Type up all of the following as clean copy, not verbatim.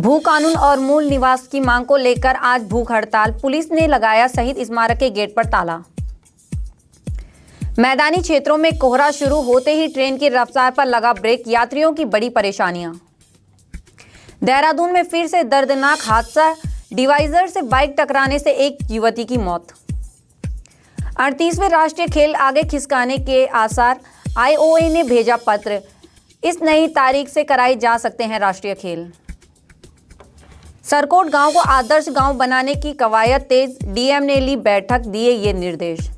भू कानून और मूल निवास की मांग को लेकर आज भूख हड़ताल। पुलिस ने लगाया शहीद स्मारक के गेट पर ताला। मैदानी क्षेत्रों में कोहरा शुरू होते ही ट्रेन की रफ्तार पर लगा ब्रेक, यात्रियों की बड़ी परेशानियां। देहरादून में फिर से दर्दनाक हादसा, डिवाइजर से बाइक टकराने से एक युवती की मौत। 38वें राष्ट्रीय खेल आगे खिसकाने के आसार, आईओए ने भेजा पत्र। इस नई तारीख से कराए जा सकते हैं राष्ट्रीय खेल। सरकोट गांव को आदर्श गांव बनाने की कवायद तेज, डीएम ने ली बैठक, दिए ये निर्देश।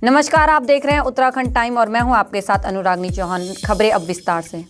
नमस्कार, आप देख रहे हैं उत्तराखंड टाइम और मैं हूं आपके साथ अनुरागनी चौहान। खबरें अब विस्तार से।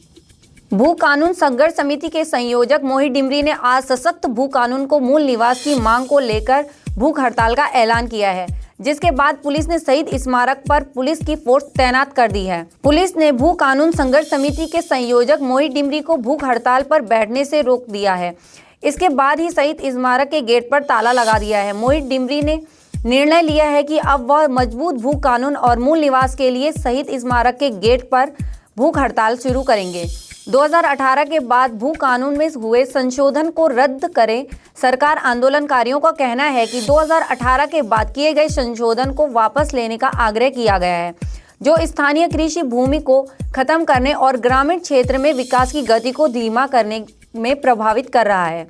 भू कानून संघर्ष समिति के संयोजक मोहित डिमरी ने आज सशक्त भू कानून को मूल निवास की मांग को लेकर भूख हड़ताल का ऐलान किया है, जिसके बाद पुलिस ने शहीद स्मारक पर पुलिस की फोर्स तैनात कर दी है। पुलिस ने भू कानून संघर्ष समिति के संयोजक मोहित डिमरी को भूख हड़ताल पर बैठने से रोक दिया है। इसके बाद ही शहीद स्मारक के गेट पर ताला लगा दिया है। मोहित डिमरी ने निर्णय लिया है कि अब वह मजबूत भू कानून और मूल निवास के लिए शहीद स्मारक के गेट पर भूख हड़ताल शुरू करेंगे। 2018 के बाद भू कानून में हुए संशोधन को रद्द करें। सरकार आंदोलनकारियों का कहना है कि 2018 के बाद किए गए संशोधन को वापस लेने का आग्रह किया गया है, जो स्थानीय कृषि भूमि को खत्म करने और ग्रामीण क्षेत्र में विकास की गति को धीमा करने में प्रभावित कर रहा है।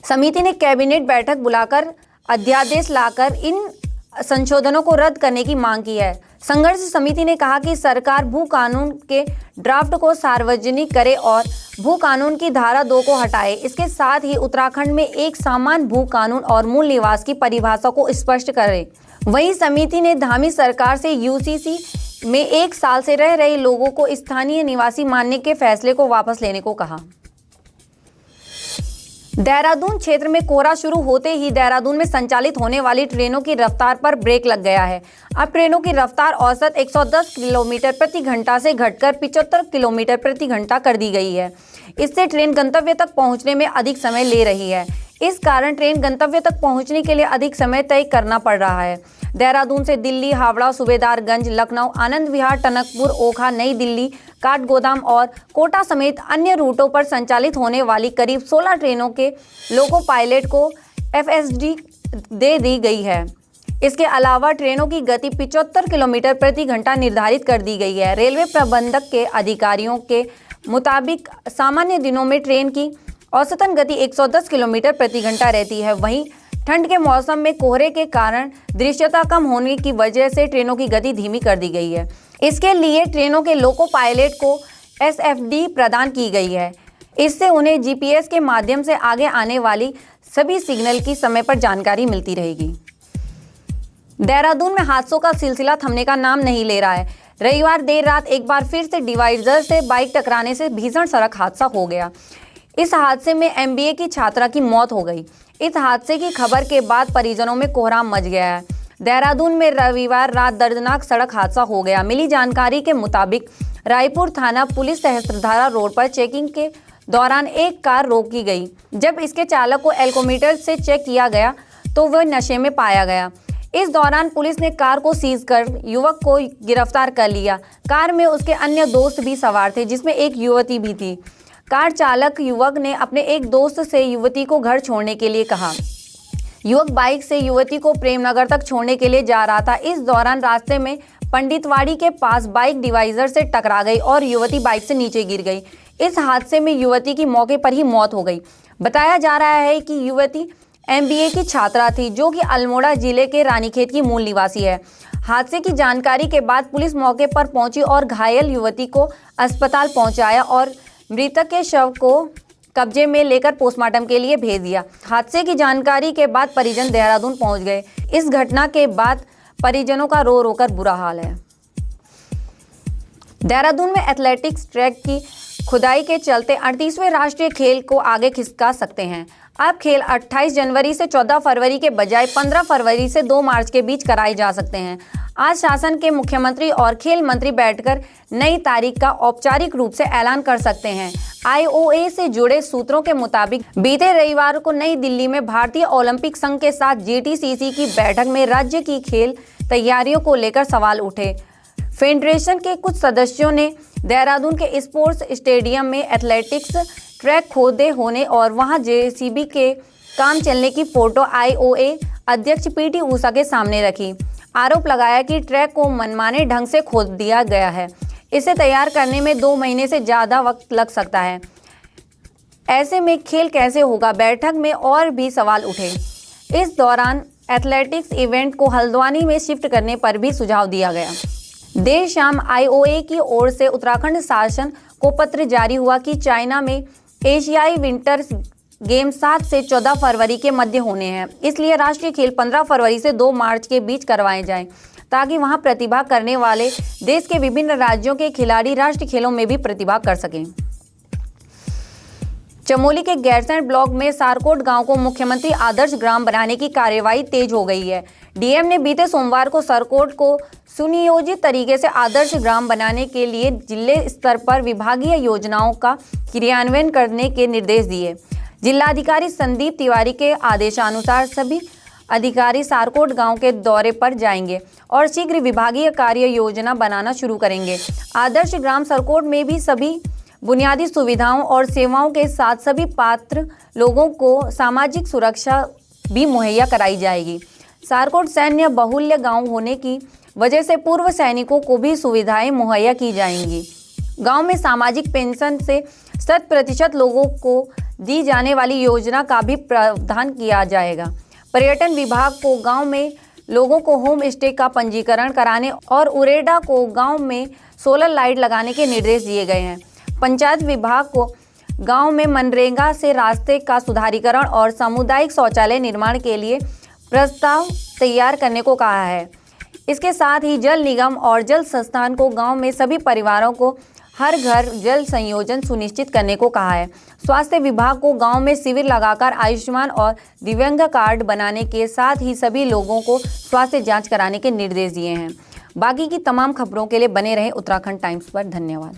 समिति ने कैबिनेट बैठक बुलाकर अध्यादेश लाकर इन संशोधनों को रद्द करने की मांग की है। संघर्ष समिति ने कहा कि सरकार भू कानून के ड्राफ्ट को सार्वजनिक करे और भू कानून की धारा 2 को हटाए। इसके साथ ही उत्तराखंड में एक समान भू कानून और मूल निवास की परिभाषा को स्पष्ट करे। वहीं समिति ने धामी सरकार से यूसीसी में 1 साल से रह रहे लोगों को स्थानीय निवासी मानने के फैसले को वापस लेने को कहा। देहरादून क्षेत्र में कोहरा शुरू होते ही देहरादून में संचालित होने वाली ट्रेनों की रफ्तार पर ब्रेक लग गया है। अब ट्रेनों की रफ्तार औसत 110 किलोमीटर प्रति घंटा से घटकर 75 किलोमीटर प्रति घंटा कर दी गई है। इससे ट्रेन गंतव्य तक पहुंचने में अधिक समय ले रही है। इस कारण ट्रेन गंतव्य तक पहुंचने के लिए अधिक समय तय करना पड़ रहा है। देहरादून से दिल्ली, हावड़ा, सूबेदारगंज, लखनऊ, आनंद विहार, टनकपुर, ओखा, नई दिल्ली, काठगोदाम और कोटा समेत अन्य रूटों पर संचालित होने वाली करीब 16 ट्रेनों के लोको पायलट को FSD दे दी गई है। इसके अलावा ट्रेनों की गति 75 किलोमीटर प्रति घंटा निर्धारित कर दी गई है। रेलवे प्रबंधक के अधिकारियों के मुताबिक सामान्य दिनों में ट्रेन की औसतन गति 110 किलोमीटर प्रति घंटा रहती है। वहीं ठंड के मौसम में कोहरे के कारण दृश्यता कम होने की वजह से ट्रेनों की गति धीमी कर दी गई है। इसके लिए ट्रेनों के लोको पायलट को SFD प्रदान की गई है। इससे उन्हें GPS के माध्यम से आगे आने वाली सभी सिग्नल की समय पर जानकारी मिलती रहेगी। देहरादून में हादसों का सिलसिला थमने का नाम नहीं ले रहा है। रविवार देर रात एक बार फिर से डिवाइडर से बाइक टकराने से भीषण सड़क हादसा हो गया। इस हादसे में MBA की छात्रा की मौत हो गई। इस हादसे की खबर के बाद परिजनों में कोहराम मच गया है। देहरादून में रविवार रात दर्दनाक सड़क हादसा हो गया। मिली जानकारी के मुताबिक रायपुर थाना पुलिस सहस्त्रधारा रोड पर चेकिंग के दौरान एक कार रोकी गई। जब इसके चालक को एल्कोमीटर से चेक किया गया तो वह नशे में पाया गया। इस दौरान पुलिस ने कार को सीज कर युवक को गिरफ्तार कर लिया। कार में उसके अन्य दोस्त भी सवार थे, जिसमें एक युवती भी थी। कार चालक युवक ने अपने एक दोस्त से युवती को घर छोड़ने के लिए कहा। युवक बाइक से युवती को प्रेमनगर तक छोड़ने के लिए जा रहा था। इस दौरान रास्ते में पंडितवाड़ी के पास बाइक डिवाइजर से टकरा गई और युवती बाइक से नीचे गिर गई। इस हादसे में युवती की मौके पर ही मौत हो गई। बताया जा रहा है कि युवती MBA की छात्रा थी, जो कि अल्मोड़ा जिले के रानीखेत की मूल निवासी है। हादसे की जानकारी के बाद पुलिस मौके पर पहुंची और घायल युवती को अस्पताल पहुंचाया और मृतक के शव को कब्जे में लेकर पोस्टमार्टम के लिए भेज दिया। हादसे की जानकारी के बाद परिजन देहरादून पहुंच गए। इस घटना के बाद परिजनों का रो रो कर बुरा हाल है। देहरादून में एथलेटिक्स ट्रैक की खुदाई के चलते 38वें राष्ट्रीय खेल को आगे खिसका सकते हैं। अब खेल 28 जनवरी से 14 फरवरी के बजाय 15 फरवरी से 2 मार्च के बीच कराए जा सकते हैं। आज शासन के मुख्यमंत्री और खेल मंत्री बैठकर नई तारीख का औपचारिक रूप से ऐलान कर सकते हैं। IOA से जुड़े सूत्रों के मुताबिक बीते रविवार को नई दिल्ली में भारतीय ओलंपिक संघ के साथ GTCC की बैठक में राज्य की खेल तैयारियों को लेकर सवाल उठे। फेडरेशन के कुछ सदस्यों ने देहरादून के स्पोर्ट्स स्टेडियम में एथलेटिक्स ट्रैक खोदे होने और वहां जेसीबी के काम चलने की फोटो आईओए अध्यक्ष पीटी ऊषा के सामने रखी। आरोप लगाया कि ट्रैक को मनमाने ढंग से खोद दिया गया है। इसे तैयार करने में 2 महीने से ज़्यादा वक्त लग सकता है। ऐसे में खेल कैसे होगा? बैठक में और भी सवाल उठे। इस दौरान एथलेटिक्स इवेंट को हल्द्वानी में शिफ्ट करने पर भी सुझाव दिया गया। देर शाम आईओए की ओर से उत्तराखंड शासन को पत्र जारी हुआ कि चाइना में एशियाई विंटर गेम्स 7 से 14 फरवरी के मध्य होने हैं। इसलिए राष्ट्रीय खेल 15 फरवरी से 2 मार्च के बीच करवाए जाएं, ताकि वहां प्रतिभा करने वाले देश के विभिन्न राज्यों के खिलाड़ी राष्ट्रीय खेलों में भी प्रतिभा कर सकें। चमोली के गैरसैंण ब्लॉक में सारकोट गांव को मुख्यमंत्री आदर्श ग्राम बनाने की कार्यवाही तेज हो गई है। डीएम ने बीते सोमवार को सारकोट को सुनियोजित तरीके से आदर्श ग्राम बनाने के लिए जिले स्तर पर विभागीय योजनाओं का क्रियान्वयन करने के निर्देश दिए। जिलाधिकारी संदीप तिवारी के आदेशानुसार सभी अधिकारी सारकोट गांव के दौरे पर जाएंगे और शीघ्र विभागीय कार्य योजना बनाना शुरू करेंगे। आदर्श ग्राम सारकोट में भी सभी बुनियादी सुविधाओं और सेवाओं के साथ सभी पात्र लोगों को सामाजिक सुरक्षा भी मुहैया कराई जाएगी। सारकोट सैन्य बाहुल्य गांव होने की वजह से पूर्व सैनिकों को भी सुविधाएं मुहैया की जाएंगी। गांव में सामाजिक पेंशन से 100% लोगों को दी जाने वाली योजना का भी प्रावधान किया जाएगा। पर्यटन विभाग को गांव में लोगों को होम स्टे का पंजीकरण कराने और उरेडा को गांव में सोलर लाइट लगाने के निर्देश दिए गए हैं। पंचायत विभाग को गांव में मनरेगा से रास्ते का सुधारीकरण और सामुदायिक शौचालय निर्माण के लिए प्रस्ताव तैयार करने को कहा है। इसके साथ ही जल निगम और जल संस्थान को गांव में सभी परिवारों को हर घर जल संयोजन सुनिश्चित करने को कहा है। स्वास्थ्य विभाग को गांव में शिविर लगाकर आयुष्मान और दिव्यांग कार्ड बनाने के साथ ही सभी लोगों को स्वास्थ्य जांच कराने के निर्देश दिए हैं। बाकी की तमाम खबरों के लिए बने रहें उत्तराखंड टाइम्स पर। धन्यवाद।